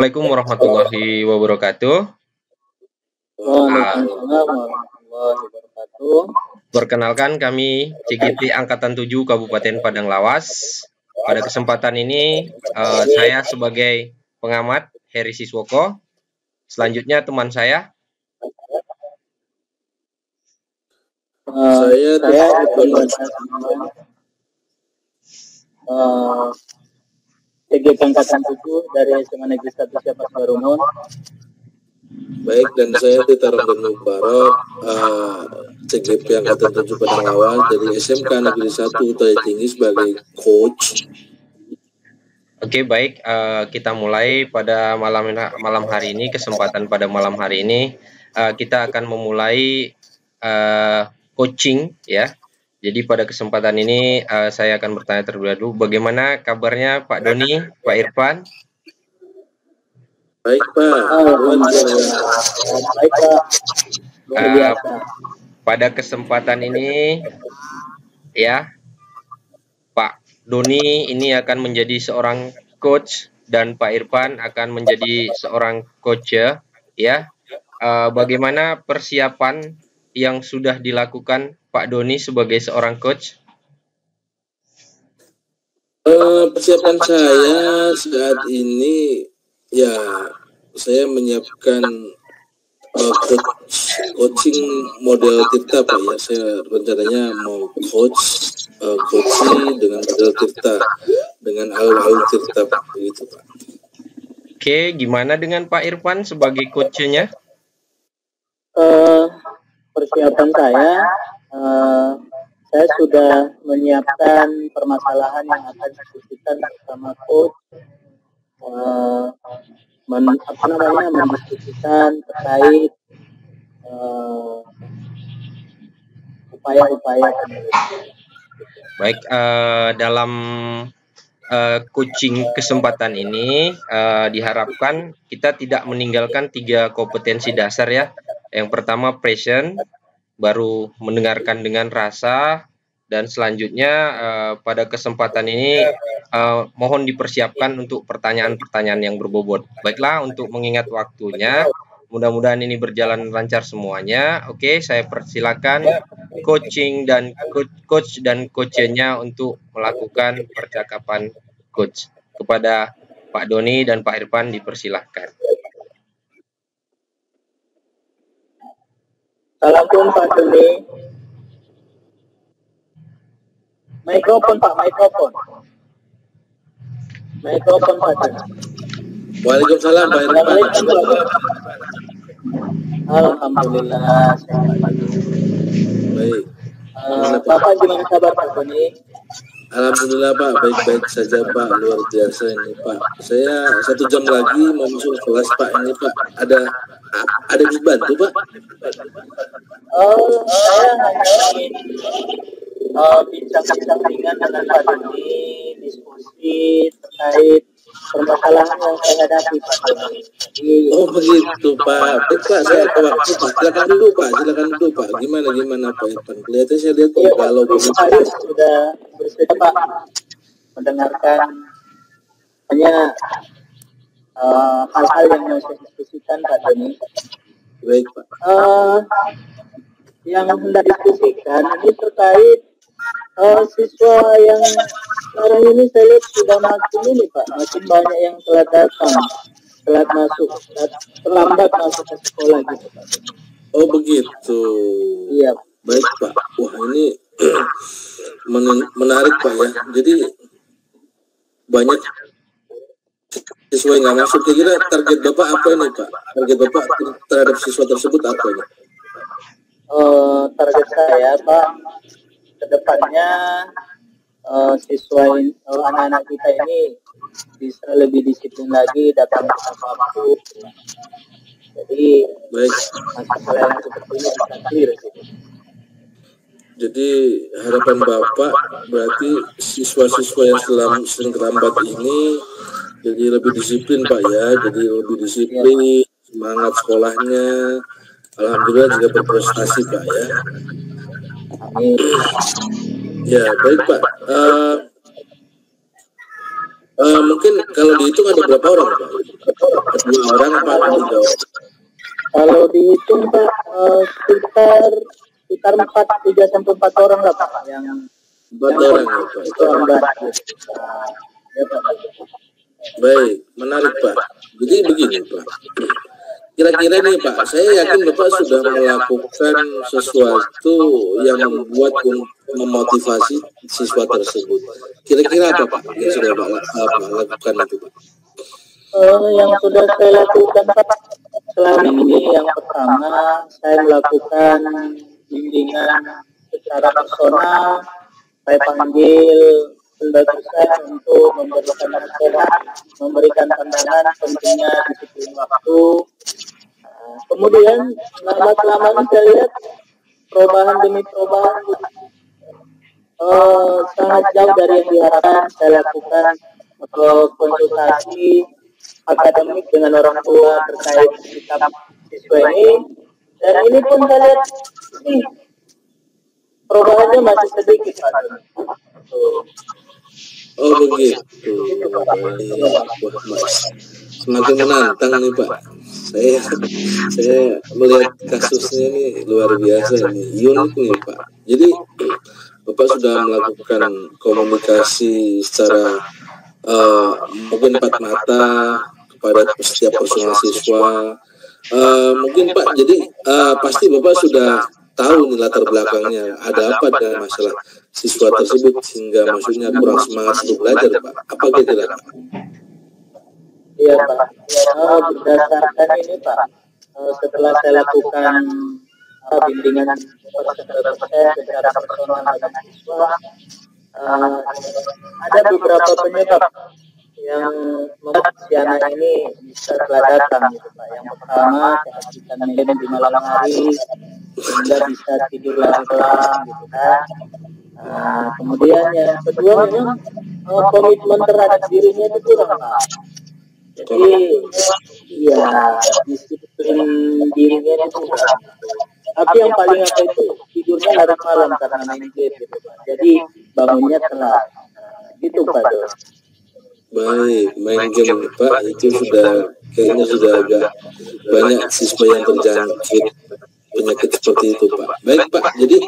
Assalamualaikum warahmatullahi wabarakatuh. Waalaikumsalam warahmatullahi wabarakatuh. Perkenalkan kami CGT Angkatan 7 Kabupaten Padang Lawas. Pada kesempatan ini saya sebagai pengamat Heri Siswoko. Selanjutnya teman saya. Saya CGT Angkatan 7 dari SMA Negeri 1 Siapas Barumun. Baik, dan saya Tita Ramadan Mubarak, CGP Angkatan 7 Padang Lawas dari SMK Negeri 1 Utai Tinggi sebagai coach. Oke, baik, kita mulai pada malam hari ini. Kesempatan pada malam hari ini kita akan memulai coaching ya. Jadi pada kesempatan ini saya akan bertanya terlebih dahulu, bagaimana kabarnya Pak Doni, Pak Irfan? Baik Pak. Baik Pak. Pada kesempatan ini ya, Pak Doni ini akan menjadi seorang coach dan Pak Irfan akan menjadi seorang coach ya. Bagaimana persiapan yang sudah dilakukan Pak Doni sebagai seorang coach? Persiapan saya saat ini ya, saya menyiapkan coaching model Tirta Pak ya. Saya rencananya mau coaching dengan model Tirta, dengan alur Tirta Pak, begitu Pak. Oke, gimana dengan Pak Irfan sebagai coachnya? Persiapan saya sudah menyiapkan permasalahan yang akan didiskusikan bersama coach, mendiskusikan terkait upaya-upaya. Baik, dalam coaching kesempatan ini diharapkan kita tidak meninggalkan 3 kompetensi dasar ya. Yang pertama present, baru mendengarkan dengan rasa, dan selanjutnya pada kesempatan ini mohon dipersiapkan untuk pertanyaan-pertanyaan yang berbobot. Baiklah, untuk mengingat waktunya, mudah-mudahan ini berjalan lancar semuanya. Oke, saya persilakan coach dan coachnya untuk melakukan percakapan coach. Kepada Pak Doni dan Pak Irfan dipersilahkan. Assalamualaikum Pak Doni. Mikrofon Pak, mikrofon Pak Doni. Waalaikumsalam Pak Irfan. Alhamdulillah. Baik. Bapak gimana kabar Pak Doni? Alhamdulillah Pak, baik-baik saja Pak, luar biasa ini Pak. Saya 1 jam lagi mau masuk kelas Pak ini Pak. Ada yang bantu Pak? Saya hanya ingin bincang-bincang ringan dengan Pak Doni, diskusi terkait permasalahan yang saya hadapi Pak Doni. Oh begitu Pak. Baik Pak, saya ke waktu Pak. Silakan dulu Pak. Gimana Pak Irfan? Kelihatannya saya lihat kok galau begitu. Saya sudah bersedia Pak mendengarkan hanya hal-hal yang mau saya diskusikan Pak Doni. Baik Pak. Yang hendak diskusikan ini terkait siswa yang sekarang ini saya lihat sudah makin ini Pak, makin banyak yang telat datang, terlambat masuk ke sekolah gitu Pak. Oh begitu. Iya. Baik Pak. Wah ini menarik Pak ya. Jadi banyak siswa yang nggak masuk. Kira-kira target Bapak apa ini Pak? Target Bapak terhadap siswa tersebut apa ini? Target saya Pak, kedepannya siswa anak-anak kita ini bisa lebih disiplin lagi, datang tepat waktu. Jadi baik, masalah yang seperti ini bisa clear gitu. Jadi harapan Bapak berarti siswa-siswa yang sering terlambat ini jadi lebih disiplin Pak ya, jadi lebih disiplin, semangat sekolahnya, alhamdulillah juga berprestasi Pak ya. Amin. Ya baik Pak. Mungkin kalau dihitung ada berapa orang Pak? 2 orang apa 3 orang? Kalau dihitung Pak, sekitar 3 sampai 4 orang lah Pak yang 4 orang ya Pak. itu bantu. Ya Pak. Baik, menarik Pak. Jadi begini Pak. Kira-kira nih Pak, saya yakin Bapak sudah melakukan sesuatu yang membuat memotivasi siswa tersebut. Kira-kira apa Pak yang sudah Bapak lakukan itu Pak? Yang sudah saya lakukan Pak selama ini, yang pertama saya melakukan bimbingan secara personal. Saya panggil pembantu saya untuk memberikan nasihat, memberikan pandangan, tentunya disiplin waktu. Kemudian lama-kelamaan saya lihat perubahan demi perubahan sangat jauh dari yang diharapkan. Saya lakukan konsultasi akademik dengan orang tua terkait sikap siswa ini, dan ini pun saya lihat perubahannya masih sedikit Pak. Oh begitu. Semakin menantang nih Pak. Saya melihat kasusnya ini luar biasa nih, unik nih Pak. Jadi Bapak sudah melakukan komunikasi secara mungkin 4 mata kepada setiap personal siswa. Mungkin Pak, jadi pasti Bapak sudah tahu nih latar belakangnya ada apa dengan masalah siswa tersebut sehingga maksudnya kurang semangat untuk belajar Pak. Apa kira-kira Pak? Iya Pak, berdasarkan ini Pak, setelah saya lakukan bimbingan secara personal dengan siswa, ada beberapa penyebab yang membuat si anak ini bisa telat gitu Pak. Yang pertama, kehabisan minum di malam hari sehingga bisa tidur larut-larut gitu kan. Kemudian yang kedua memang komitmen terhadap dirinya itu kurang Pak. Jadi ya disiplin dirinya itu kurang. Tapi yang paling apa itu tidurnya larut malam karena main game gitu Pak. Jadi bangunnya telat. Gitu Pak. Baik, main game Pak itu kayaknya sudah agak banyak siswa yang terjangkit penyakit seperti itu Pak. Baik Pak, jadi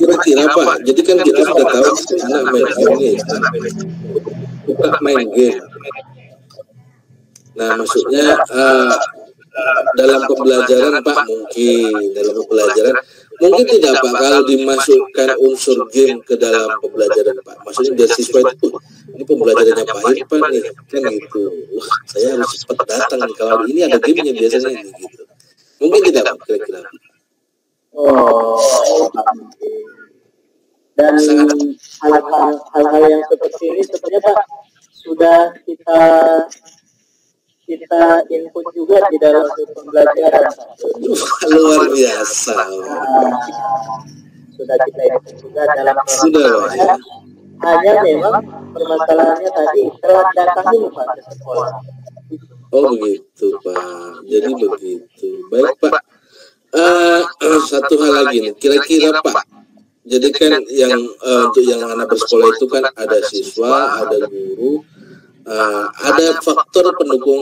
kira-kira Pak, jadi kan kita sudah tahu anak main game nih, bukan main game. Nah maksudnya dalam pembelajaran Pak, mungkin tidak Pak kalau dimasukkan unsur game ke dalam pembelajaran Pak. Maksudnya biar siswa itu ini pembelajarannya Pak Irfan nih kan gitu. Wah, saya harus cepat datang nih kalau ini ada gamenya biasanya gitu. Mungkin tidak Pak kira-kira. Dan hal-hal yang seperti ini sebenarnya Pak sudah kita input juga di dalam pembelajaran. Luar biasa. Sudah kita input juga dalam pembelajaran. Hanya memang permasalahannya tadi telat datangnya Pak ke sekolah. Oh begitu Pak. Jadi begitu. Baik Pak. Satu hal lagi nih. Kira-kira Pak. Jadi kan yang untuk yang anak bersekolah itu kan ada siswa, ada guru. Ada faktor pendukung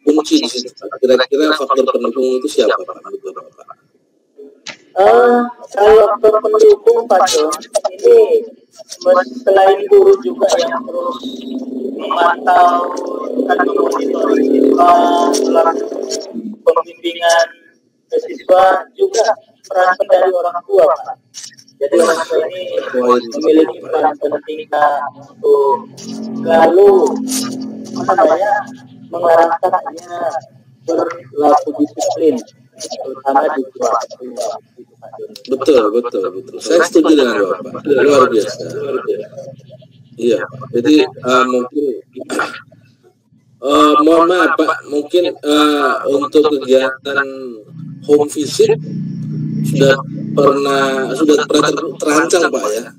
kunci di situ. Kira-kira faktor pendukung itu siapa Pak? Kalau faktor pendukung Pak ini selain guru juga yang terus memantau dan memonitor siswa, melakukan pembimbingan siswa, juga peran dari orang tua Pak. Jadi orang tua ini memiliki peran penting untuk selalu mengarahkannya berlaku disiplin, terutama di waktu. Betul. Saya setuju dengan Bapak. Luar biasa. Iya. Jadi mungkin mohon maaf Pak, mungkin untuk kegiatan home visit sudah pernah terancang Pak ya?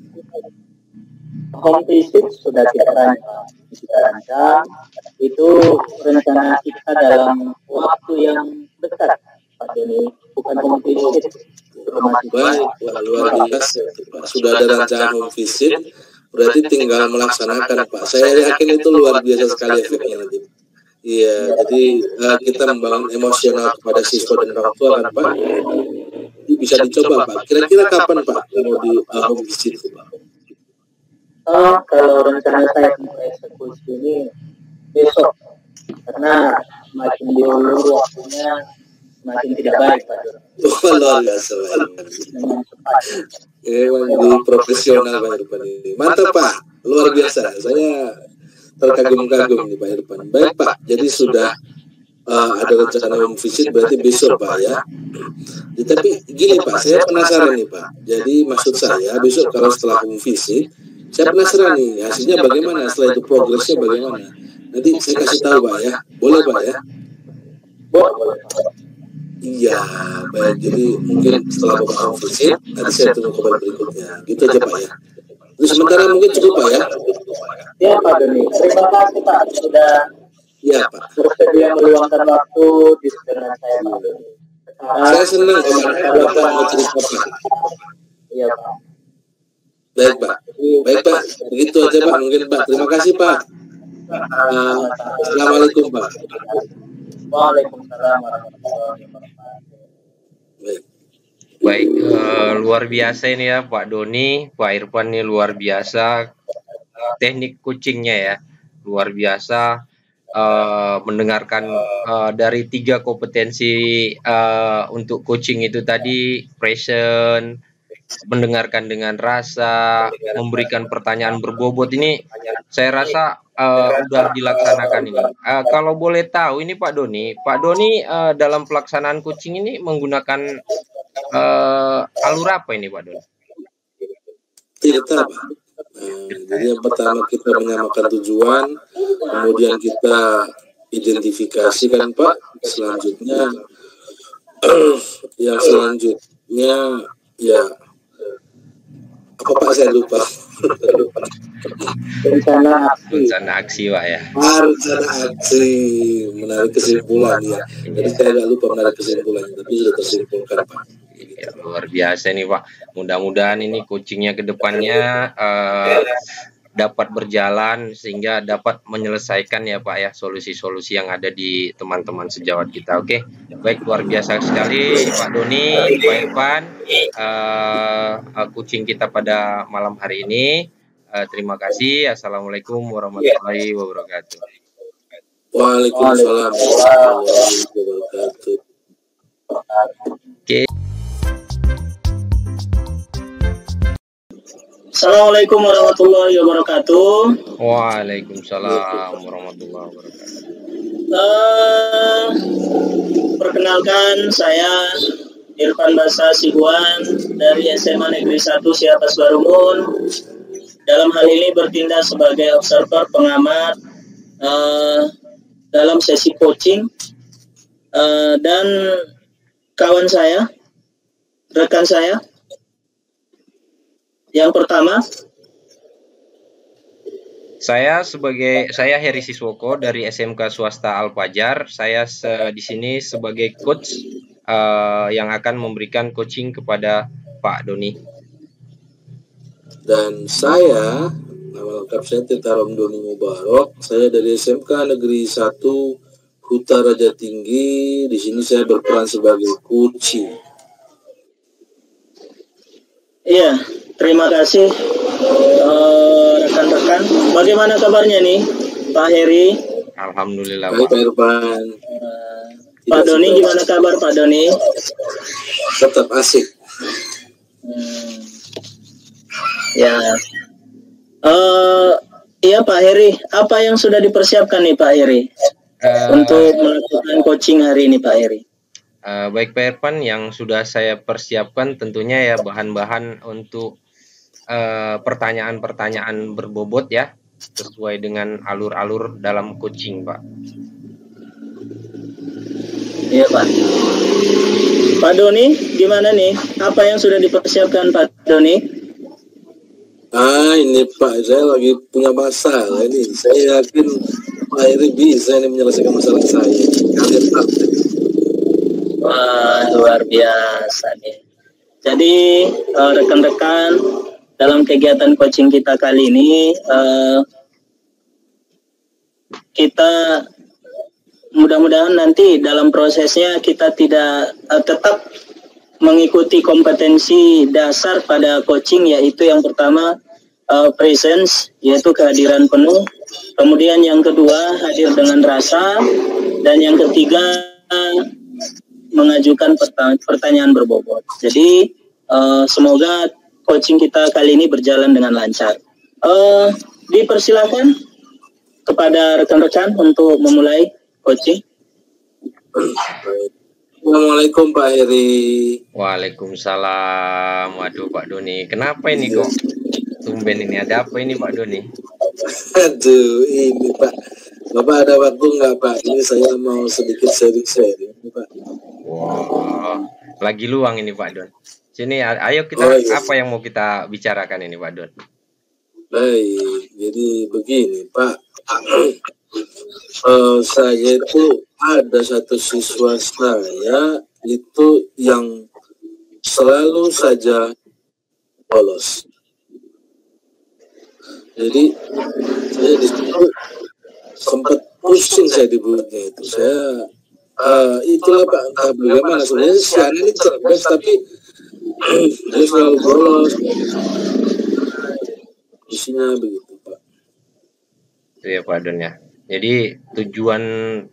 Home visit sudah kita rancang. Itu rencana kita dalam waktu yang dekat Pak Doni, bukan home visit. Baik, luar biasa Pak. Sudah ada rancangan home visit. berarti tinggal melaksanakan Pak. Saya yakin itu luar biasa sekali efeknya nanti. Iya, jadi kita membangun emosional kepada siswa dan orang tua kan Pak. Ini bisa dicoba Pak. Kira-kira kapan Pak mau di home visit Pak? Kalau rencana saya untuk eksekusi ini besok, karena makin diulur waktunya makin tidak baik Pak. Luar biasa Pak. Memang di profesional Pak Irfan ini. Mantap Pak, luar biasa. Saya terkagum-kagum nih Pak Irfan. Baik Pak, jadi sudah ada rencana home visit berarti besok Pak ya. Tapi gini Pak, saya penasaran nih Pak. Jadi maksud saya besok kalau setelah home visit, saya penasaran nih hasilnya bagaimana, setelah itu progresnya bagaimana. Nanti saya kasih tahu Pak ya. Boleh Pak ya? Boleh. Iya, baik. Jadi mungkin setelah Bapak home visit, nanti saya tunggu kabar berikutnya. Gitu aja Pak ya. Terus sementara mungkin cukup Pak ya. Ya Pak Doni, terima kasih Pak sudah Pak. bersedia meluangkan waktu di dengan saya Pak Doni. Saya senang kalau Bapak mau cerita Pak. Iya Pak. Baik Pak. Baik Pak, begitu aja Pak mungkin Pak. Terima kasih Pak. Assalamualaikum Pak. Waalaikumsalam warahmatullahi wabarakatuh. Baik, luar biasa ini ya Pak Doni, Pak Irfan ini luar biasa. Teknik coachingnya ya, luar biasa. Mendengarkan dari 3 kompetensi untuk coaching itu tadi, present, mendengarkan dengan rasa, memberikan pertanyaan berbobot, ini saya rasa udah dilaksanakan ini. Kalau boleh tahu ini Pak Doni dalam pelaksanaan coaching ini menggunakan alur apa ini Pak Doni? Kita Pak. Jadi yang pertama kita menyamakan tujuan, kemudian kita identifikasi kan Pak. Selanjutnya yang selanjutnya ya apa Pak saya lupa. Rencana aksi Pak ya. Rencana aksi menarik kesimpulan ya. Jadi saya agak lupa menarik kesimpulan, tapi sudah tersimpulkan Pak. Ya, luar biasa nih Pak. Mudah-mudahan ini coachingnya ke depannya dapat berjalan sehingga dapat menyelesaikan ya Pak ya solusi-solusi yang ada di teman-teman sejawat kita. Oke, baik, luar biasa sekali Pak Doni, Pak Irfan, coaching kita pada malam hari ini. Terima kasih. Assalamualaikum warahmatullahi wabarakatuh. Waalaikumsalam warahmatullahi wabarakatuh. Oke. Assalamualaikum warahmatullahi wabarakatuh. Waalaikumsalam warahmatullahi wabarakatuh. Perkenalkan, saya Irfan Basa Sibuan dari SMA Negeri 1 Siapas Barumun. Dalam hal ini bertindak sebagai observer pengamat dalam sesi coaching, dan kawan saya, rekan saya. Yang pertama, saya Heri Siswoko dari SMK Swasta Al Fajar. Saya di sini sebagai coach yang akan memberikan coaching kepada Pak Doni. Dan saya, nama lengkap saya Tita Romdoni Mubarok. Saya dari SMK Negeri 1 Huta Raja Tinggi. Di sini saya berperan sebagai coaching. Iya. Terima kasih rekan-rekan. Bagaimana kabarnya nih Pak Heri? Alhamdulillah Baik Pak Irfan. Pak Doni gimana kabar Pak Doni? Tetap asik. Ya. Iya Pak Heri, apa yang sudah dipersiapkan nih Pak Heri untuk melakukan coaching hari ini Pak Heri? Baik Pak Irfan, yang sudah saya persiapkan tentunya ya bahan-bahan untuk pertanyaan-pertanyaan berbobot ya, sesuai dengan alur-alur dalam coaching Pak. Iya Pak. Pak Doni, gimana nih? Apa yang sudah dipersiapkan Pak Doni? Ini Pak, saya lagi punya masalah ini. Saya yakin Pak Heri bisa ini menyelesaikan masalah saya. Wah, luar biasa nih. Jadi rekan-rekan, dalam kegiatan coaching kita kali ini, kita mudah-mudahan nanti dalam prosesnya kita tidak tetap mengikuti kompetensi dasar pada coaching, yaitu yang pertama presence, yaitu kehadiran penuh. Kemudian yang kedua hadir dengan rasa, dan yang ketiga mengajukan pertanyaan berbobot. Jadi semoga coaching kita kali ini berjalan dengan lancar. Dipersilakan kepada rekan-rekan untuk memulai coaching. Assalamualaikum Pak Heri. Waalaikumsalam. Waduh Pak Doni, kenapa ini kok tumben ini? Ada apa ini Pak Doni? Aduh, ini Pak, Bapak ada waktu nggak Pak? Ini saya mau sedikit sharing Pak. Wah, lagi luang ini Pak Don. Sini, ayo kita apa yang mau kita bicarakan ini Pak Don? Baik, jadi begini Pak. Saya itu ada satu siswa saya itu yang selalu saja bolos. Jadi saya di situ sempat pusing saya di bulutnya itu. Saya itulah Pak, entah bagaimana sebenarnya si anak ini cerdas tapi dia selalu bolos. Isinya begitu Pak. Itu ya Pak Don ya. Jadi tujuan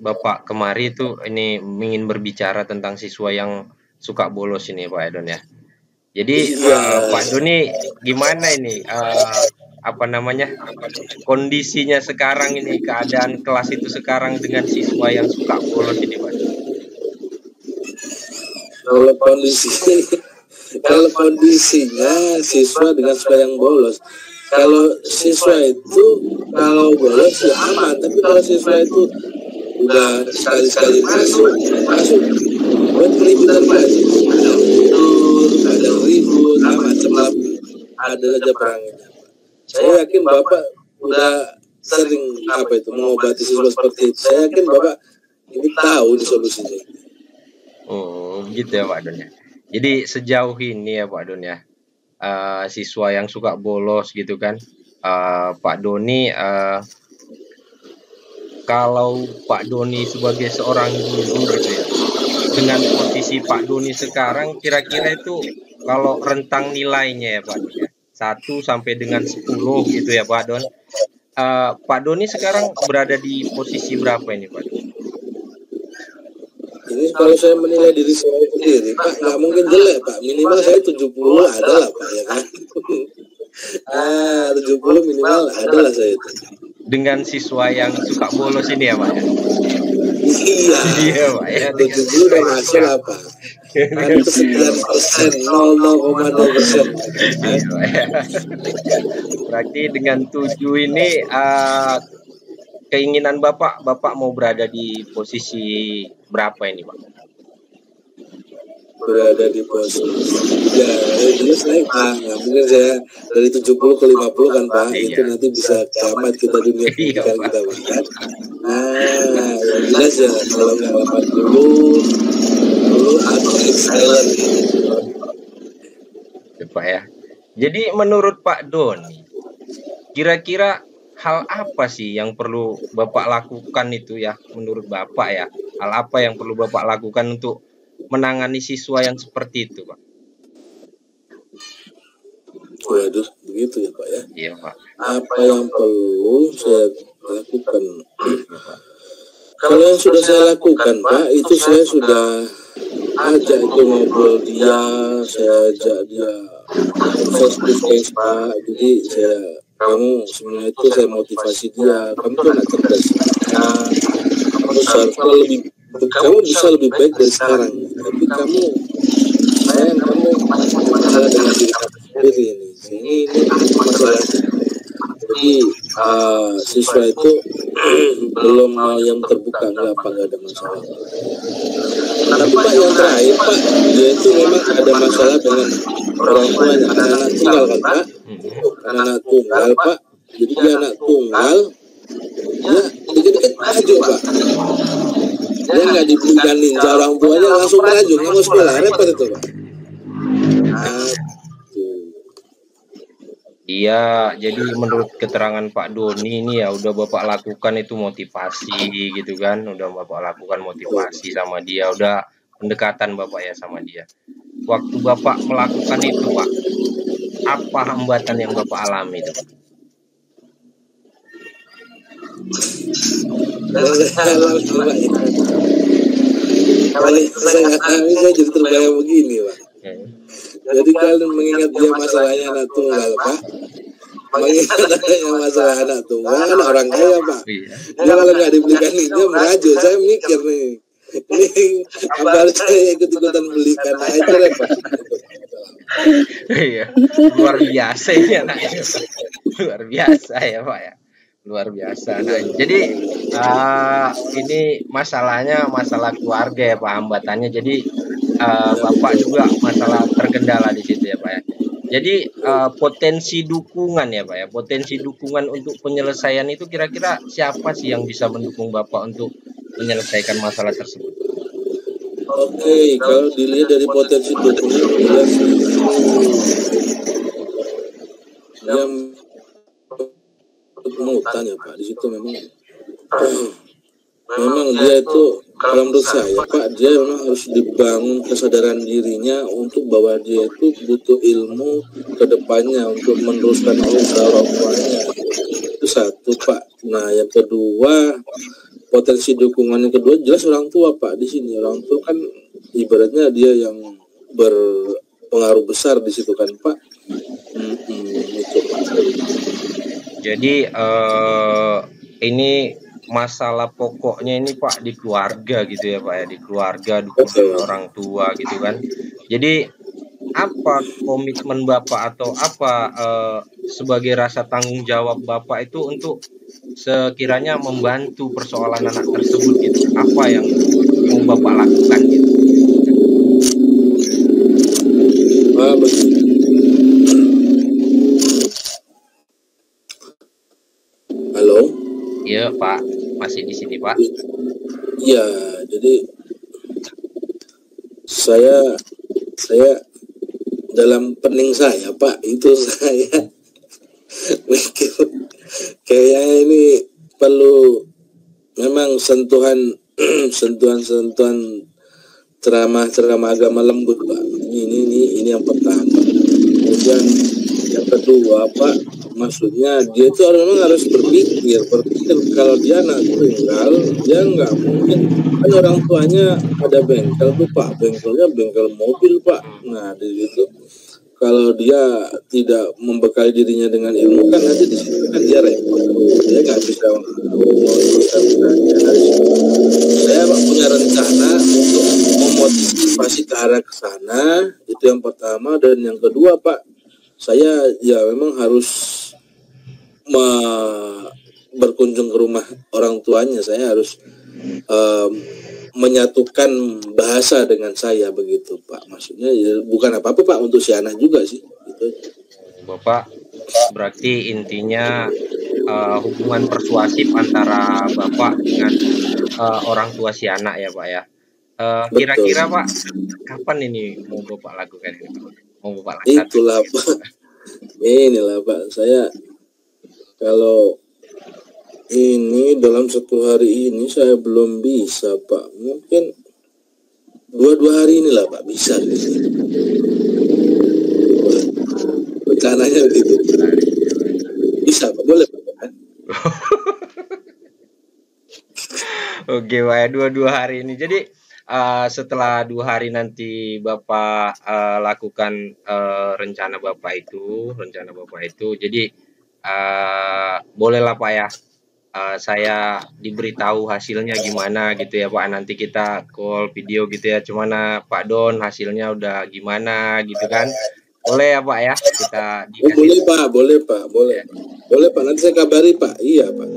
Bapak kemari itu ini ingin berbicara tentang siswa yang suka bolos ini Pak Edon ya. Jadi Pak Doni gimana ini apa namanya kondisinya sekarang ini, keadaan kelas itu sekarang dengan siswa yang suka bolos ini Pak Don? Kalau kondisinya siswa dengan siswa yang bolos, kalau siswa itu kalau bolos ya aman, tapi kalau siswa itu udah sekali-sekali masuk buat keributan Pak, ada ribut macam ada aja perangnya. Saya yakin Bapak udah sering mengobati siswa seperti itu. Saya yakin Bapak ini tahu di solusinya. Oh gitu ya Pak Don ya. Jadi sejauh ini ya Pak Don ya, siswa yang suka bolos gitu kan, Pak Doni, kalau Pak Doni sebagai seorang guru gitu ya, dengan posisi Pak Doni sekarang kira-kira itu kalau rentang nilainya ya Pak Don ya, 1 sampai dengan 10 gitu ya Pak Don, Pak Doni sekarang berada di posisi berapa ini Pak Don? Ini kalau saya menilai diri saya sendiri Pak, nggak mungkin jelek Pak, minimal saya 70 ada lah Pak ya kan. 70 minimal ada lah saya itu. Dengan siswa yang suka bolos ini ya Pak ya? Iya Pak ya, 70 udah masuk lah Pak. Kan 9%, 0,0%. Berarti dengan 7 ini keinginan Bapak mau berada di posisi berapa ini Pak? Berada di posisi ya jelas naik Pak, nggak mungkin saya dari 70 ke 50 kan Pak. Itu nanti bisa kiamat kita dunia pendidikan kita Pak kan. Yang jelas ya kalau nggak 80 atau excellent gitu Pak ya. Jadi menurut Pak Doni, kira-kira hal apa sih yang perlu Bapak lakukan itu ya, menurut Bapak ya, hal apa yang perlu Bapak lakukan untuk menangani siswa yang seperti itu Pak? Waduh, begitu ya Pak ya. Iya Pak. Apa yang perlu saya lakukan? Kalau yang sudah saya lakukan Pak, itu saya sudah ajak itu ngobrol dia, saya ajak dia face Pak. Jadi kamu sebenarnya itu saya motivasi dia, kamu tuh anak cerdas, kamu bisa lebih baik dari sekarang, tapi kamu masalah dengan diri kamu sendiri ini masalah. Jadi siswa itu belum yang terbuka, nggak ada masalah. Tapi Pak yang terakhir Pak, dia itu memang ada masalah dengan orang tuanya, anak tunggal kan Pak, anak tunggal Pak, jadi dia anak tunggal, ya dikit-dikit maju Pak, dia nggak diberikan ninja orang tuanya langsung maju, nggak mau sekolah, repot itu Pak. Iya, jadi menurut keterangan Pak Doni ini ya udah Bapak lakukan itu motivasi gitu kan, udah Bapak lakukan motivasi sama dia, udah pendekatan Bapak ya sama dia. Waktu Bapak melakukan itu Pak, apa hambatan yang Bapak alami itu Pak? Saya jadi terbayang begini Pak. Jadi kalian mengingat dia masalahnya anak tunggal Pak, mengingat adanya masalah anak tunggal kan orang kaya Pak. Dia kalau nggak dibelikan itu merajuk. Saya mikir nih, ini apa saya ikut-ikutan belikan aja Pak. Iya, luar biasa ini anaknya, luar biasa ya Pak ya, luar biasa. Nah, jadi ini masalahnya masalah keluarga ya Pak, hambatannya. Jadi Bapak juga masalah terkendala di situ ya Pak ya. Jadi potensi dukungan ya Pak ya, potensi dukungan untuk penyelesaian itu kira-kira siapa sih yang bisa mendukung Bapak untuk menyelesaikan masalah tersebut? Oke, kalau dilihat dari potensi dukungan jelas yang mutan ya Pak. Di situ memang dia itu kalau menurut saya Pak, dia memang harus dibangun kesadaran dirinya untuk bahwa dia itu butuh ilmu ke depannya untuk meneruskan orang tuanya. Itu satu Pak. Nah yang kedua, potensi dukungan yang kedua jelas orang tua Pak. Di sini orang tua kan ibaratnya dia yang berpengaruh besar di situ kan Pak. Itu Pak. Jadi ini masalah pokoknya ini Pak di keluarga gitu ya Pak ya, di keluarga, dukungan orang tua gitu kan. Jadi apa komitmen Bapak atau apa sebagai rasa tanggung jawab Bapak itu untuk sekiranya membantu persoalan anak tersebut gitu? Apa yang mau Bapak lakukan gitu? Halo? Iya Pak, masih di sini Pak. Iya, jadi saya dalam pening saya Pak, itu saya mikir kayaknya ini perlu memang sentuhan ceramah agama lembut Pak. Ini yang pertama. Kemudian yang kedua Pak, maksudnya dia itu memang harus berpikir kalau dia anak tunggal, dia nggak mungkin, kan orang tuanya ada bengkel tuh Pak, bengkelnya bengkel mobil Pak. Nah di situ kalau dia tidak membekali dirinya dengan ilmu kan nanti di situ kan dia repot, dia nggak bisa. Saya punya rencana untuk memotivasi ke arah ke sana, itu yang pertama. Dan yang kedua Pak, saya ya memang harus berkunjung ke rumah orang tuanya. Saya harus menyatukan bahasa dengan saya begitu Pak. Maksudnya ya, bukan apa-apa Pak, untuk si anak juga sih gitu. Bapak berarti intinya hubungan persuasif antara Bapak dengan orang tua si anak ya Pak ya. Kira-kira Pak, kapan ini mau Bapak lakukan ini? Mau Bapak lakukan? Itulah Pak. Inilah Pak, saya kalau ini dalam 1 hari ini saya belum bisa Pak. Mungkin 2 hari inilah Pak bisa. Rencananya begitu. Bisa Pak, boleh Pak. Oke Pak ya, 2 hari ini. Jadi setelah 2 hari nanti Bapak lakukan rencana Bapak itu, jadi bolehlah Pak ya, saya diberitahu hasilnya gimana gitu ya Pak. Nanti kita call video gitu ya, gimana Pak Don hasilnya udah gimana gitu kan. Boleh ya Pak ya, kita dikasih. Boleh Pak. Boleh Pak, nanti saya kabari Pak. Iya Pak.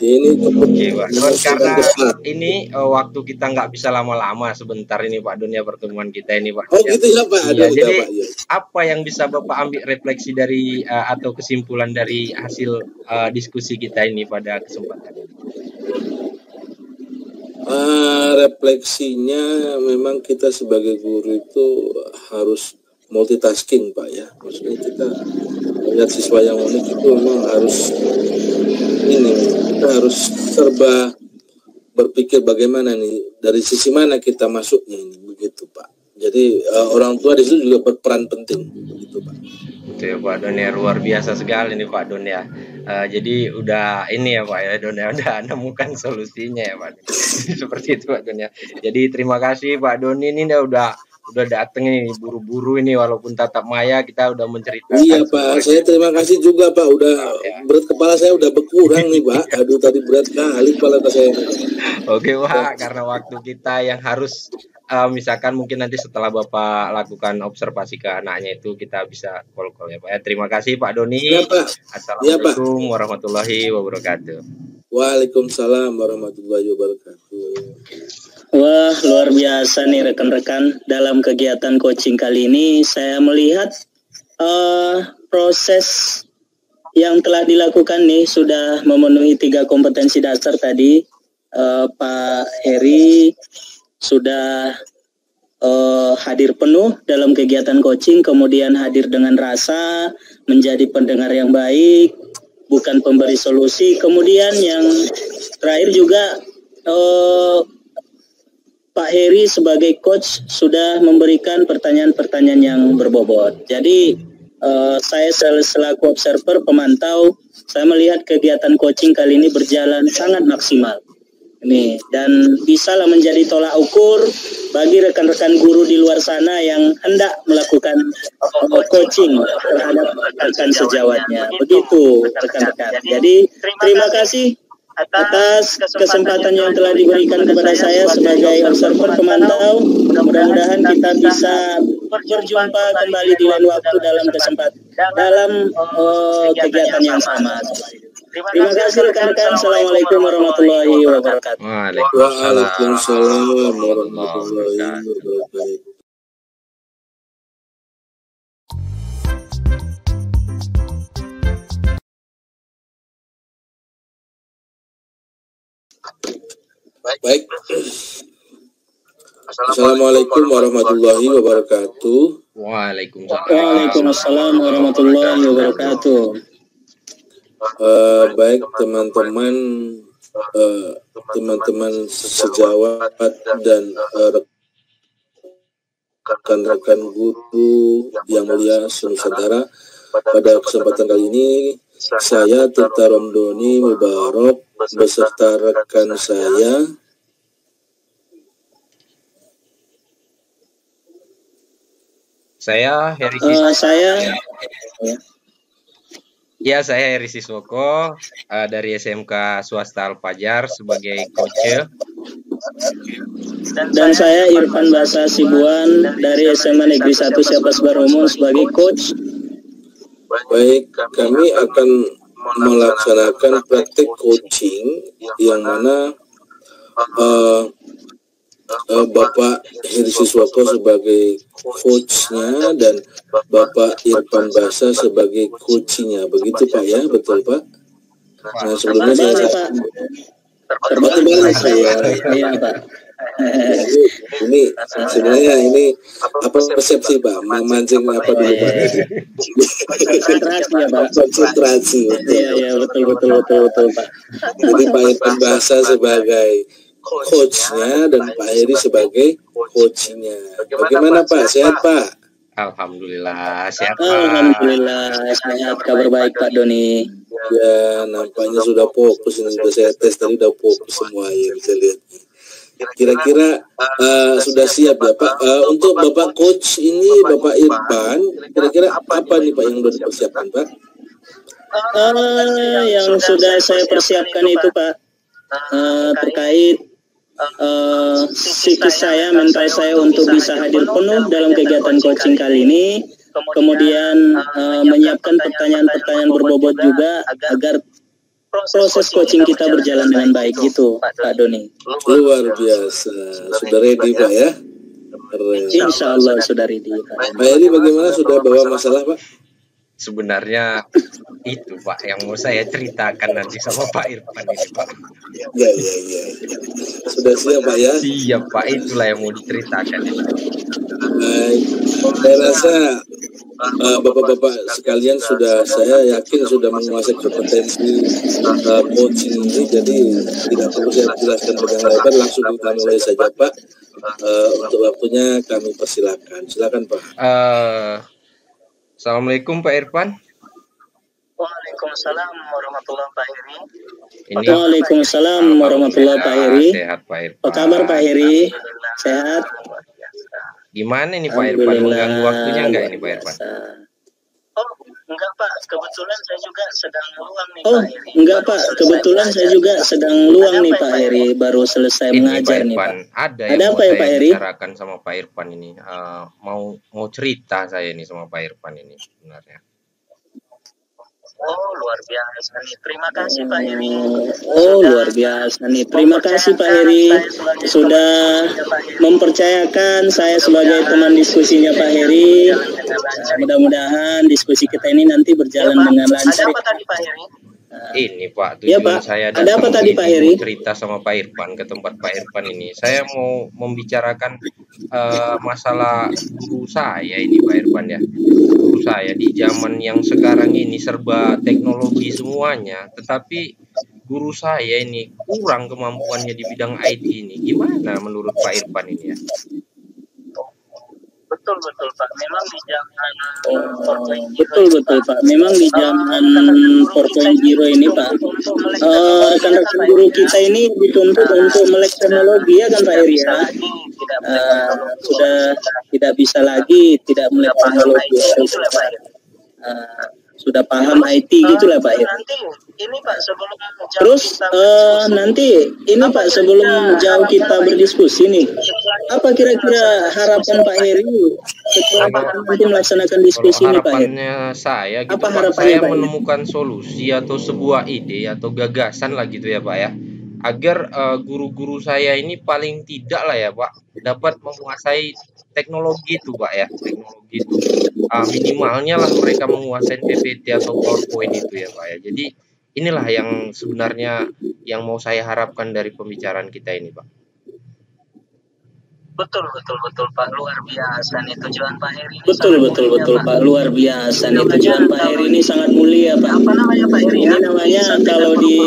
Ini Oke Pak Don, karena ini waktu kita nggak bisa lama-lama, sebentar ini Pak Don ya pertemuan kita ini Pak. Oh gitu ya Pak. Iya, jadi Pak, ya. Apa yang bisa Bapak ambil refleksi dari atau kesimpulan dari hasil diskusi kita ini pada kesempatan ini? Refleksinya memang kita sebagai guru itu harus multitasking Pak ya. Maksudnya kita melihat siswa yang unik itu memang harus kita harus serba berpikir bagaimana nih, dari sisi mana kita masuknya ini, begitu Pak. Jadi orang tua di situ juga berperan penting, begitu Pak. Itu ya Pak Don ya, luar biasa sekali nih Pak Don ya. Jadi udah ini ya Pak ya Don ya, udah nemukan solusinya ya Pak Don. Seperti itu Pak Don ya. Jadi terima kasih Pak Don, ini udah dateng nih buru-buru ini, walaupun tatap maya kita udah menceritakan. Iya Pak, saya terima kasih juga Pak, udah berat kepala saya udah berkurang nih Pak. Aduh tadi berat sekali kepala saya. Oke Pak, karena waktu kita yang harus misalkan mungkin nanti setelah Bapak lakukan observasi ke anaknya itu kita bisa call ya Pak. Terima kasih Pak Doni. Ya, Pak. Assalamualaikum warahmatullahi wabarakatuh. Waalaikumsalam warahmatullahi wabarakatuh. Wah, luar biasa nih rekan-rekan. Dalam kegiatan coaching kali ini saya melihat proses yang telah dilakukan nih sudah memenuhi 3 kompetensi dasar tadi. Pak Heri sudah hadir penuh dalam kegiatan coaching, kemudian hadir dengan rasa, menjadi pendengar yang baik, bukan pemberi solusi. Kemudian yang terakhir juga Pak Heri sebagai coach sudah memberikan pertanyaan-pertanyaan yang berbobot. Jadi saya selaku observer, pemantau, saya melihat kegiatan coaching kali ini berjalan sangat maksimal. Ini dan bisalah menjadi tolak ukur bagi rekan-rekan guru di luar sana yang hendak melakukan coaching terhadap rekan sejawatnya. Begitu rekan-rekan. Jadi terima kasih atas kesempatan yang telah diberikan kepada saya sebagai observer pemantau. Mudah-mudahan kita bisa berjumpa kembali di lain waktu dalam kegiatan yang sama. Terima kasih rekan-rekan. Assalamualaikum warahmatullahi wabarakatuh. Waalaikumsalam warahmatullahi wabarakatuh. Baik. Assalamualaikum warahmatullahi wabarakatuh. Waalaikumsalam warahmatullahi wabarakatuh. Baik teman-teman sejawat dan rekan-rekan guru yang mulia seluruh saudara, pada kesempatan kali ini saya Tirta Romdoni Mubarok beserta rekan saya Heri saya Heri Siswoko dari SMK Swasta Al-Fajar sebagai coach. Dan saya Irfan Basa Sibuan dari SMA Negeri 1 Siapas Barumon sebagai coach. Baik, kami akan melaksanakan praktik coaching yang mana Bapak Heri Siswoko sebagai coachnya dan Bapak Irfan Basa sebagai coachnya, begitu Pak ya, betul Pak? Nah sebelumnya saya terbalik saya. Iya Pak. Ini sebenarnya ini apa persepsi Pak, memancing apa dulu Pak? Konsentrasi ya Pak. Konsentrasi. Iya betul Pak. Jadi Pak Irfan Basa sebagai coachnya dan Pak Heri sebagai coachnya. Bagaimana Pak? Sehat Pak? Alhamdulillah sehat Pak. Alhamdulillah sehat. Kabar baik Pak Doni. Ya nampaknya sudah fokus ini, sudah saya tes tadi udah fokus semua ya, bisa lihat. Kira-kira sudah siap ya Pak untuk Bapak coach ini, Bapak Irfan, kira-kira apa nih Pak yang sudah dipersiapkan Pak? Yang sudah saya persiapkan itu Pak terkait psikis saya, mental saya untuk bisa hadir penuh dalam kegiatan coaching kali ini, kemudian menyiapkan pertanyaan-pertanyaan berbobot juga agar proses coaching kita berjalan dengan baik gitu Pak Doni. Luar biasa, sudah ready Pak ya? Insya Allah sudah ready Pak. Pak Heri bagaimana, sudah bawa masalah Pak? Sebenarnya itu Pak yang mau saya ceritakan nanti sama Pak Irfan ini Pak. Ya. Sudah siap Pak ya? Siap Pak, itulah yang mau diceritakan. Baik, saya rasa Bapak-bapak sekalian saya yakin sudah menguasai kompetensi coaching ini, jadi tidak perlu saya jelaskan dengan lebar, langsung kita mulai saja Pak. Untuk waktunya kami persilakan. Silakan Pak. Assalamualaikum Pak Irfan. Waalaikumsalam warahmatullahi Pak Heri. Waalaikumsalam warahmatullahi Pak Heri. Sehat Pak Irfan. Apa kabar Pak Heri? Sehat. Gimana nih Pak Irfan? Mengganggu waktunya enggak ini Pak Irfan? Oh, enggak Pak. Kebetulan saya juga sedang luang nih Oh, Pak Heri. enggak Pak. Kebetulan saya juga sedang luang nih Pak Heri. Baru selesai Ini Pak mengajar nih Irfan, Pak. ada Ada yang apa mau ya Pak saya Heri? bicarakan sama Pak Irfan ini. Mau cerita saya ini sama Pak Irfan ini sebenarnya. Oh, luar biasa nih. Terima kasih Pak Heri. Oh, luar biasa nih. Terima kasih Pak Heri sudah mempercayakan saya sebagai teman diskusinya Pak Heri. Mudah-mudahan diskusi kita ini nanti berjalan dengan Ada lancar. apa tadi Pak Heri? Ini Pak, Ya, tujuan Pak. saya Ada apa datang tadi, ini Pak Heri? mau cerita sama Pak Irfan ke tempat Pak Irfan ini. Saya mau membicarakan masalah guru saya ini Pak Irfan ya. Guru saya di zaman yang sekarang ini serba teknologi semuanya, tetapi guru saya ini kurang kemampuannya di bidang IT ini. Gimana menurut Pak Irfan ini ya? Betul Pak. Memang di zaman Betul Pak. Memang di zaman 4.0 ini Pak, rekan-rekan guru kita ini dituntut untuk melek teknologi ya kan Pak Heri ya. Sudah tidak bisa lagi tidak melek teknologi. Sudah paham IT gitulah Pak Heri. Nanti ini Pak sebelum Terus nanti ini Pak sebelum jauh kita berdiskusi nih, apa kira-kira harapan Pak Heri setelah nanti melaksanakan diskusi ini Pak Heri? Harapannya saya gitu Apa Pak, harapannya, saya Pak, ini? menemukan solusi atau sebuah ide atau gagasan lah gitu ya Pak ya, agar guru-guru saya ini paling tidak lah ya Pak dapat menguasai teknologi itu Pak ya, teknologi itu minimalnya lah mereka menguasai PPT atau PowerPoint itu ya Pak ya. Jadi inilah yang sebenarnya yang mau saya harapkan dari pembicaraan kita ini Pak. Betul Pak, luar biasa nih tujuan Pak Heri ini. Betul sangat mulia, Pak, luar biasa nih tujuan Pak Heri ini sangat mulia Pak. Apa namanya Pak Heri? Ini namanya kalau di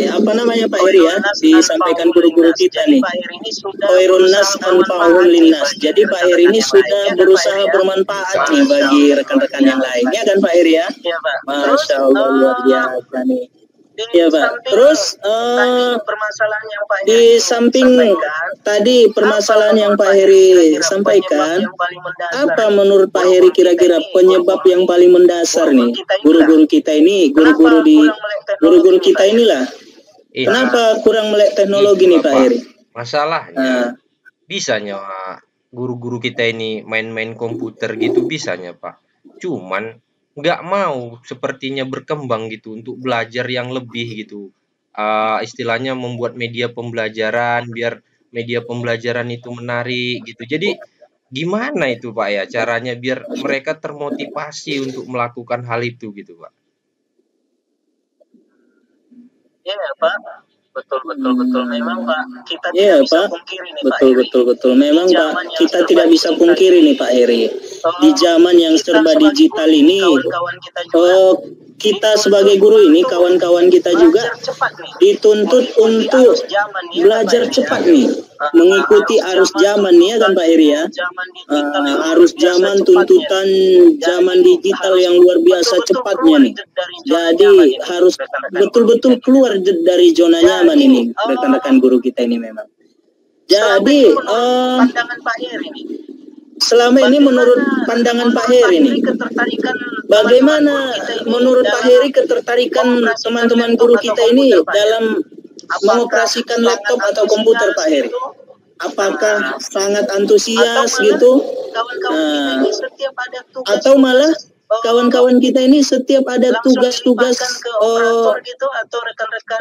apa namanya Pak Heri ya, disampaikan guru-guru kita nih. Pak Heri ini sudah Khairun nas anfa'uhum linnas. Jadi Pak Heri ini sudah berusaha bermanfaat nih bagi rekan-rekan yang lainnya kan Pak Heri ya. Iya Pak. Masya Allah luar biasa nih. Di Iya Pak. samping Terus tadi permasalahan yang Pak di Heri samping sampaikan, tadi permasalahan yang Pak Heri sampaikan, apa menurut Pak Heri kira-kira penyebab yang paling mendasar nih guru-guru kita ini, guru-guru kita inilah, Iya. kenapa kurang melek teknologi nih Pak Heri? Masalahnya bisanya guru-guru kita ini main-main komputer gitu bisanya Pak. Cuman nggak mau sepertinya berkembang gitu untuk belajar yang lebih gitu. Istilahnya membuat media pembelajaran biar media pembelajaran itu menarik gitu. Jadi gimana itu Pak ya caranya biar mereka termotivasi untuk melakukan hal itu gitu Pak? Iya Pak. Betul. Memang Pak kita Iya tidak bisa Pak, pungkiri nih Pak Heri. betul. Memang Di Pak zaman yang kita serba tidak bisa digital pungkiri nih Pak Heri. Di zaman yang kita serba sebagai digital guru, ini, kawan-kawan kita juga kita sebagai guru ini, kawan-kawan kita juga belajar cepat nih. dituntut untuk Arus zaman nih, belajar Pak Heri, cepat ya. nih, mengikuti arus zaman nih ya kan Pak Heri ya. Zaman digital yang Arus luar biasa zaman cepatnya. tuntutan zaman digital yang luar biasa cepatnya nih. Jadi harus betul-betul keluar dari zona nyaman ini rekan-rekan guru kita ini memang. Jadi pandangan Pak Heri nih. selama ini menurut pandangan Pak Heri nih, bagaimana menurut Pak Heri ketertarikan teman-teman guru kita ini dalam mengoperasikan laptop atau komputer Pak Heri? Apakah sangat antusias gitu? Atau malah kawan-kawan kita ini setiap ada tugas-tugas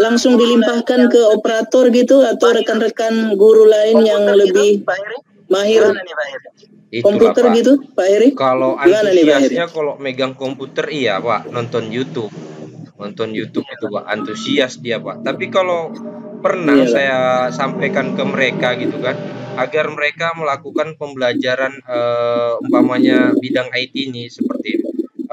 langsung dilimpahkan ke operator gitu atau rekan-rekan guru lain yang lebih mahir komputer Pak. gitu Pak Heri? Kalau Gimana nih, Pak Heri? antusiasnya kalau megang komputer iya Pak, nonton YouTube itu Pak, antusias dia Pak. Tapi kalau pernah Iya, Pak. saya sampaikan ke mereka gitu kan, agar mereka melakukan pembelajaran umpamanya bidang IT ini seperti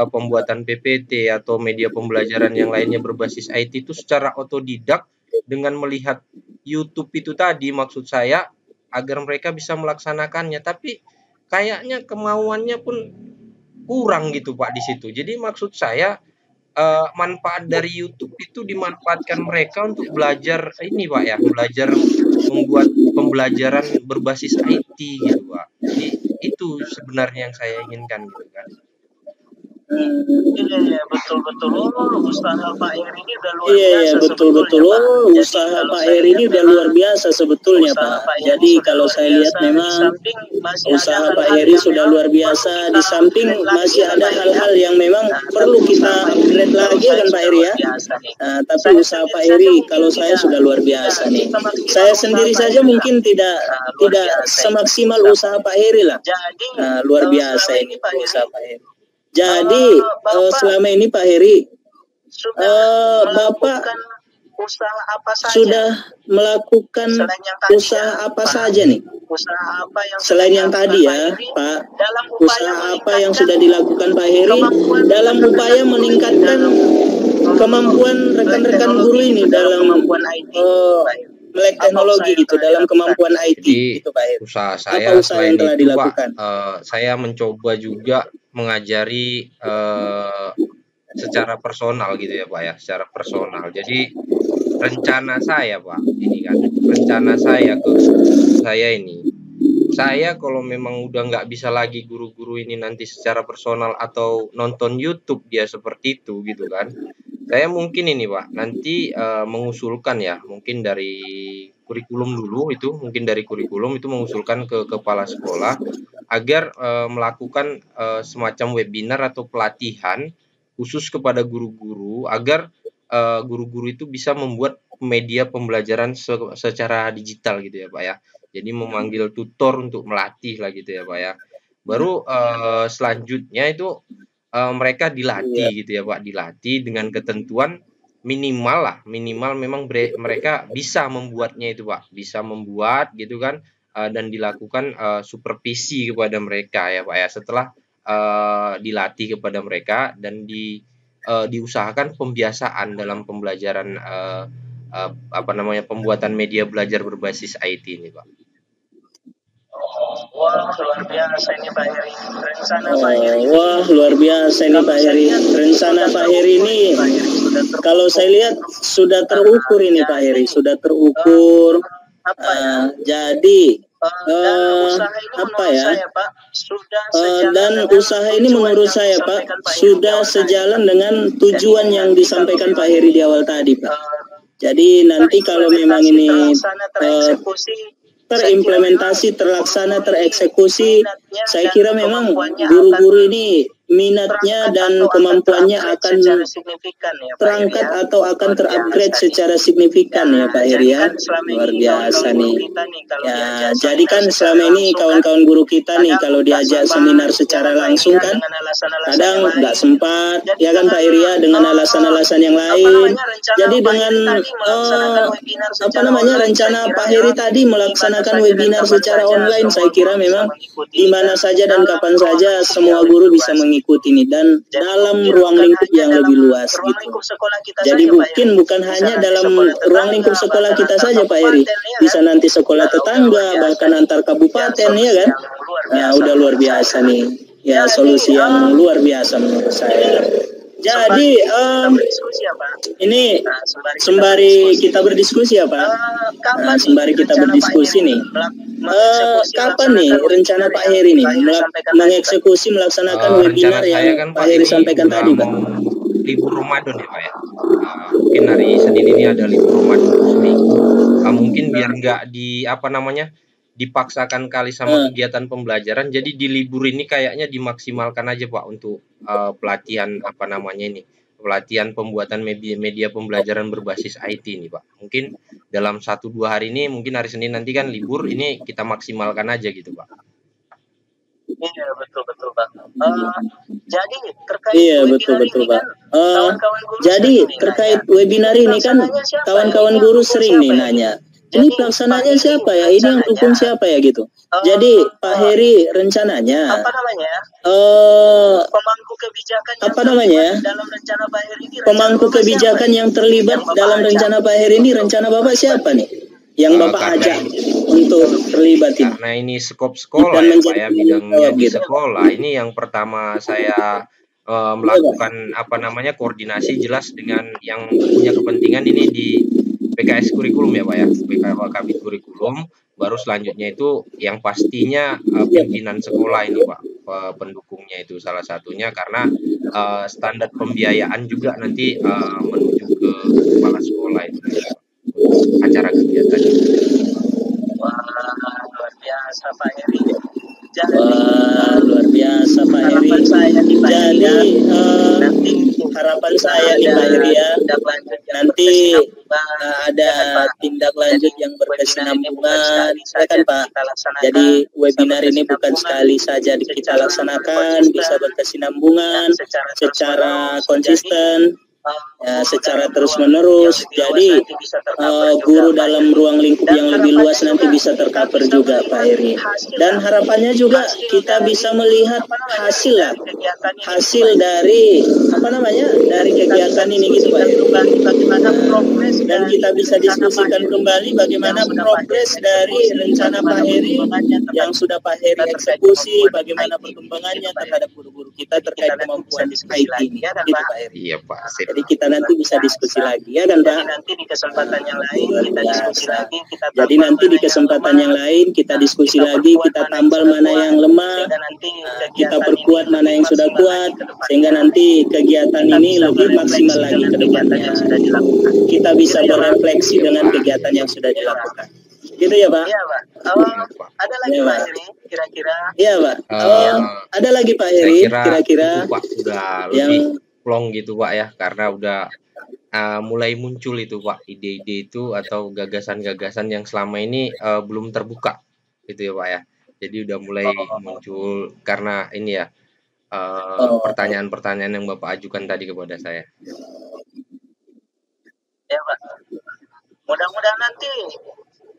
pembuatan PPT atau media pembelajaran yang lainnya berbasis IT itu secara otodidak dengan melihat YouTube itu tadi, maksud saya agar mereka bisa melaksanakannya, tapi kayaknya kemauannya pun kurang gitu Pak di situ. Jadi maksud saya manfaat dari YouTube itu dimanfaatkan mereka untuk belajar ini Pak ya, belajar membuat pembelajaran berbasis IT gitu Pak. Jadi itu sebenarnya yang saya inginkan gitu kan. Iya, betul-betul. Usaha Pak Heri ini udah luar biasa. Iya, betul-betul. Usaha Pak Heri ini udah luar biasa sebetulnya Pak. Jadi kalau saya lihat memang usaha Pak Heri sudah luar biasa. Di samping masih ada hal-hal yang memang perlu kita upgrade lagi kan Pak Heri ya. Tapi usaha Pak Heri kalau saya sudah luar biasa nih. Saya sendiri saja mungkin tidak semaksimal usaha Pak Heri lah. Luar biasa ini usaha Pak Heri. Jadi selama ini Pak Heri, Bapak usaha apa saja? Sudah melakukan usaha apa saja nih? Usaha apa yang selain yang tadi ya Pak? Usaha apa yang sudah dilakukan Pak Heri dalam upaya meningkatkan kemampuan rekan-rekan guru ini dalam melek teknologi gitu, dalam kemampuan IT gitu Pak Heri? Usaha saya selain yang telah dilakukan? Pak, saya mencoba juga mengajari secara personal gitu ya Pak ya, secara personal. Jadi rencana saya Pak, ini kan rencana saya ke saya ini, saya kalau memang udah nggak bisa lagi guru-guru ini nanti secara personal atau nonton YouTube dia seperti itu gitu kan, saya mungkin ini Pak nanti mengusulkan ya, mungkin dari kurikulum dulu itu, mungkin dari kurikulum itu mengusulkan ke kepala sekolah agar melakukan semacam webinar atau pelatihan khusus kepada guru-guru agar guru-guru itu bisa membuat media pembelajaran secara digital gitu ya Pak ya. Jadi memanggil tutor untuk melatih lah gitu ya Pak ya. Baru selanjutnya itu mereka dilatih gitu ya Pak, dilatih dengan ketentuan minimal memang mereka bisa membuatnya itu Pak, bisa membuat gitu kan, dan dilakukan supervisi kepada mereka ya Pak ya, setelah dilatih kepada mereka dan diusahakan pembiasaan dalam pembelajaran pembuatan media belajar berbasis IT ini Pak. Wah, luar biasa ini Pak Heri. Rencana Pak Heri. Wah, luar biasa ini Pak Heri. Rencana Pak Heri ini kalau saya lihat sudah terukur ini Pak Heri, sudah terukur. Jadi apa ya? Dan usaha ini menurut saya Pak sudah sejalan dengan tujuan yang disampaikan Pak Heri di awal tadi Pak. Jadi nanti kalau memang ini terimplementasi, terlaksana, tereksekusi, saya kira memang guru-guru ini minatnya dan kemampuannya akan terangkat atau akan terupgrade secara signifikan ya Pak Heri ya. Luar biasa nih. Ya, jadi kan selama ini kawan-kawan guru kita nih kalau diajak seminar secara langsung kan kadang nggak sempat ya kan Pak Heri ya, dengan alasan-alasan yang lain. Jadi dengan rencana Pak Heri tadi melaksanakan webinar secara online, saya kira memang di mana saja dan kapan saja semua guru bisa mengikuti ini dan dalam ruang lingkup yang lebih luas gitu. Jadi bukan hanya dalam ruang lingkup sekolah kita saja Pak Heri, bisa nanti sekolah tetangga, bahkan antar kabupaten ya kan. Nah, udah luar biasa nih. Ya, solusi yang luar biasa menurut saya. Jadi ini sembari kita berdiskusi ya Pak. Sembari kita berdiskusi nih. Kapan nih rencana Pak Heri nih mengeksekusi melaksanakan webinar yang Pak Heri sampaikan tadi Pak? Libur Ramadan ya Pak ya. Mungkin hari Senin ini ada libur Ramadan seminggu. Mungkin biar nggak dipaksakan kali sama kegiatan pembelajaran, jadi di libur ini kayaknya dimaksimalkan aja Pak untuk pelatihan pelatihan pembuatan media pembelajaran berbasis IT ini Pak. Mungkin dalam 1-2 hari ini, mungkin hari Senin nanti kan libur, ini kita maksimalkan aja gitu Pak. Iya betul Pak. Jadi terkait betul Pak. Jadi terkait webinar ini kan kawan-kawan guru sering nih nanya. ini pelaksananya siapa ya? Ini yang dukung siapa ya gitu. Jadi Pak Heri rencananya pemangku kebijakan dalam rencana Pak Heri ini, pemangku kebijakan yang terlibat dalam rencana Pak Heri ini, rencana Bapak siapa nih? Yang Bapak ajak untuk terlibat ini? Karena ini skop sekolah ya Pak ya, bidangnya di sekolah. Ini yang pertama saya melakukan koordinasi jelas dengan yang punya kepentingan ini di PKS kurikulum ya Pak ya, Kabit kurikulum. Baru selanjutnya itu yang pastinya pimpinan sekolah ini Pak, pendukungnya itu salah satunya, karena standar pembiayaan juga nanti menuju ke kepala sekolah itu acara kegiatan. Wah, luar biasa Pak Heri. Luar biasa Pak Heri. Jadi harapan saya nih Pak Heri ya, nanti ada tindak lanjut yang berkesinambungan, ya kan Pak. Jadi webinar ini bukan sekali saja kita laksanakan, bisa berkesinambungan secara konsisten, ya, secara terus menerus. Jadi guru dalam ruang lingkup yang lebih luas nanti bisa tercover juga Pak Heri. Dan harapannya juga kita bisa melihat hasil dari dari kegiatan ini gitu Pak Heri. Dan kita bisa diskusikan kembali bagaimana progres dari rencana Pak Heri yang sudah Pak Heri eksekusi, bagaimana perkembangannya terhadap guru-guru kita terkait kemampuan IT ini, gitu Pak Heri. Iya Pak. Jadi kita nanti bisa diskusi lagi ya kan Pak. Nanti di kesempatan yang lain kita diskusi lagi. Jadi nanti di kesempatan yang lain kita diskusi lagi, kita tambal mana yang lemah, kita perkuat mana yang sudah kuat, sehingga nanti kegiatan ini lebih maksimal lagi ke depannya. Kita bisa berefleksi dengan kegiatan yang sudah dilakukan. Gitu ya Pak? Iya Pak. Ada lagi Pak Heri kira-kira? Iya Pak. Ada lagi Pak Heri kira-kira Pak udah yang lebih plong gitu Pak ya, karena udah mulai muncul itu Pak, ide-ide itu atau gagasan-gagasan yang selama ini belum terbuka gitu ya Pak ya. Jadi udah mulai muncul karena ini ya pertanyaan-pertanyaan yang Bapak ajukan tadi kepada saya. Ya Pak. Mudah-mudahan nanti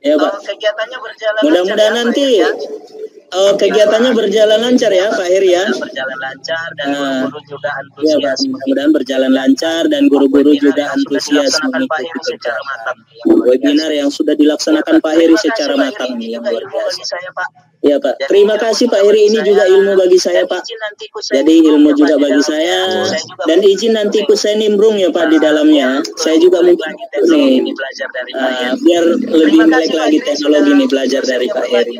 ya Pak, kegiatannya berjalan mudah-mudahan nanti kegiatannya berjalan lancar ya Pak Heri ya. Berjalan lancar dan guru-guru juga antusias. Ya Pak, mudah-mudahan berjalan lancar dan guru-guru juga antusias mengikuti secara matang. Webinar yang sudah dilaksanakan Pak Heri secara matang yang luar biasa. Ya Pak, terima kasih Pak Heri, ini juga ilmu bagi saya Pak. Jadi ilmu juga bagi saya, dan izin nanti ikut saya nimbrung ya Pak di dalamnya. Saya juga mungkin nih biar lebih melek lagi teknologi nih, belajar dari Pak Heri.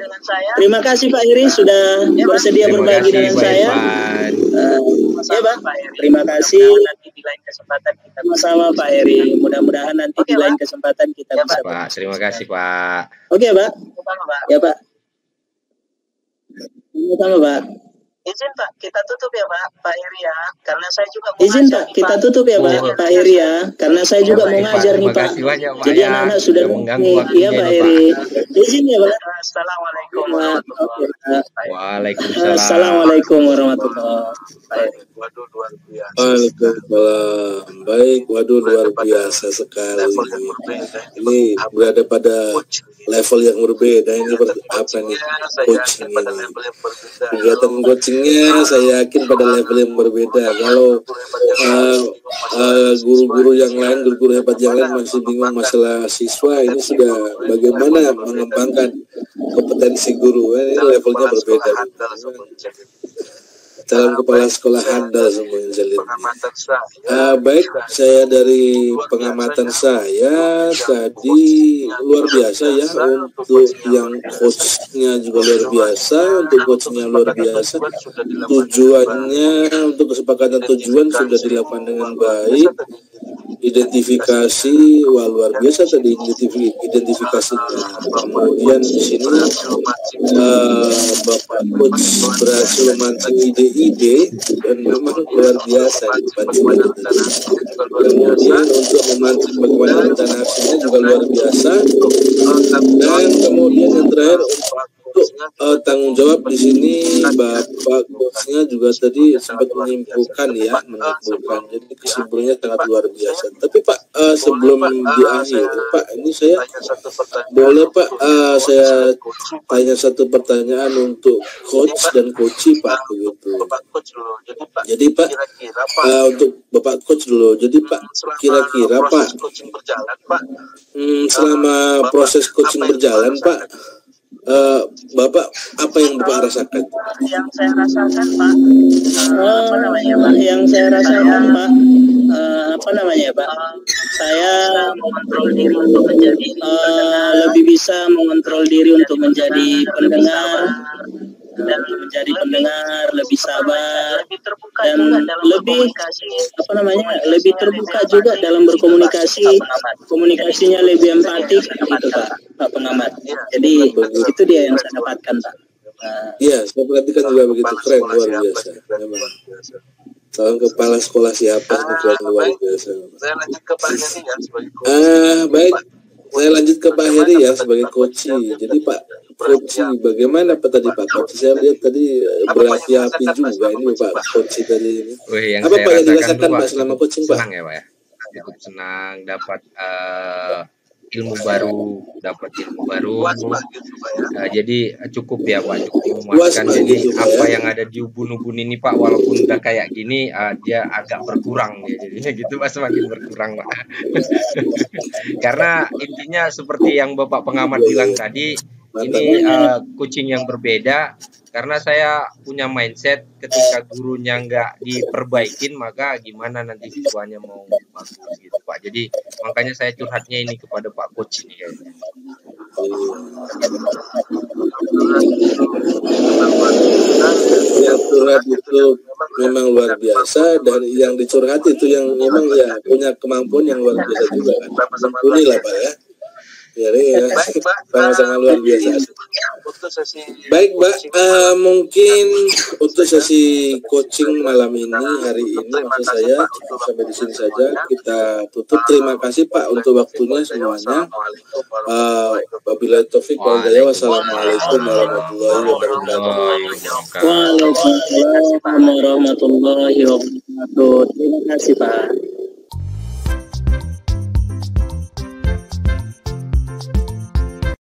Terima kasih Pak Heri sudah bersedia berbagi dengan saya. Ya Pak, terima kasih. Sama Pak Heri. Mudah-mudahan nanti di lain kesempatan kita bisa. Pak, terima kasih Pak. Oke Pak. Ya Pak. Sama Pak. Izin Pak, kita tutup ya Pak Heri ya, karena saya juga mau izin Pak, kita tutup ya Pak Heri ya, karena saya juga mau ngajar nih Pak. Jadi anak-anak sudah mengganggu. Iya Pak Heri. Izin ya Pak. Assalamualaikum warahmatullahi wabarakatuh. Waalaikumsalam. Assalamualaikum warahmatullahi wabarakatuh. Waduh luar biasa. Waalaikumsalam. Baik, waduh luar biasa sekali. Ini berada pada level yang berbeda. Ini apa nih coaching ini? Kegiatan coachingnya saya yakin pada level yang berbeda. Kalau guru-guru yang lain, guru-guru hebat yang lain masih bingung masalah siswa, ini sudah bagaimana mengembangkan kompetensi guru. Ini levelnya berbeda. Calon kepala sekolah handal semuanya saya lihat. Baik, saya dari pengamatan saya tadi luar biasa ya, untuk yang coachnya juga luar biasa, untuk coachnya luar biasa. Tujuannya untuk kesepakatan tujuan sudah dilakukan dengan baik. Identifikasi, wah luar biasa tadi identifikasinya. Kemudian di sini Bapak Coach berhasil memancing ide-ide dan memang luar biasa di depan kita. Kemudian untuk memancing bagaimana rencana aksinya juga luar biasa. Dan kemudian yang terakhir untuk tanggung jawab di sini Bapak Coachnya juga tadi sempat menyimpulkan ya, jadi kesimpulannya sangat luar biasa. Tapi Pak, sebelum di akhir Pak, ini saya boleh Pak, saya tanya satu pertanyaan untuk coach dan coachi Pak, begitu. Jadi Pak, untuk Bapak coach dulu. Jadi Pak, kira-kira Pak, selama proses coaching berjalan Pak, Bapak apa yang Bapak rasakan? Yang saya rasakan Pak, apa namanya Pak? Yang saya rasakan Pak, apa namanya Pak? Saya mengontrol diri untuk menjadi lebih bisa mengontrol diri untuk menjadi pendengar dan menjadi pendengar, lebih sabar dan lebih apa namanya, lebih terbuka juga dalam berkomunikasi, komunikasinya lebih empatik gitu Pak pengamat. Jadi itu dia yang saya dapatkan Pak. Iya, saya perhatikan juga begitu, keren, luar biasa memang. Seorang kepala sekolah siapa luar biasa. Saya lanjut ke Pak Heri ya sebagai baik, saya lanjut ke Pak Heri ya sebagai coach. Jadi Pak coach, bagaimana Pak tadi Pak coach? Saya lihat tadi berapi-api juga ini Pak coach tadi ini. Apa Pak yang dirasakan Pak selama coaching Pak? Senang ya Pak ya, cukup senang dapat ilmu baru, jadi cukup ya Pak, cukup memuaskan. Jadi apa yang ada di ubun-ubun ini Pak, walaupun udah kayak gini, dia agak berkurang ya, jadinya gitu Pak, semakin berkurang Pak. Karena intinya seperti yang Bapak pengamat bilang tadi, ini coaching yang berbeda. Karena saya punya mindset ketika gurunya nggak diperbaikin, maka gimana nanti siswanya mau bagus gitu Pak. Jadi makanya saya curhatnya ini kepada Pak Coach ini kayaknya. Yang curhat itu memang luar biasa, dan yang dicurhat itu yang memang ya punya kemampuan yang luar biasa juga kan. Mumpuni lah Pak ya. Jadi ya, sama-sama luar biasa. Baik Mbak, mungkin untuk sesi coaching malam ini, hari ini maksud saya cukup sampai di sini saja. Kita tutup. Terima kasih Pak untuk waktunya semuanya. Wabillahi taufik wal hidayah. Wassalamualaikum warahmatullahi wabarakatuh. Waalaikumsalam warahmatullahi wabarakatuh. Terima kasih Pak.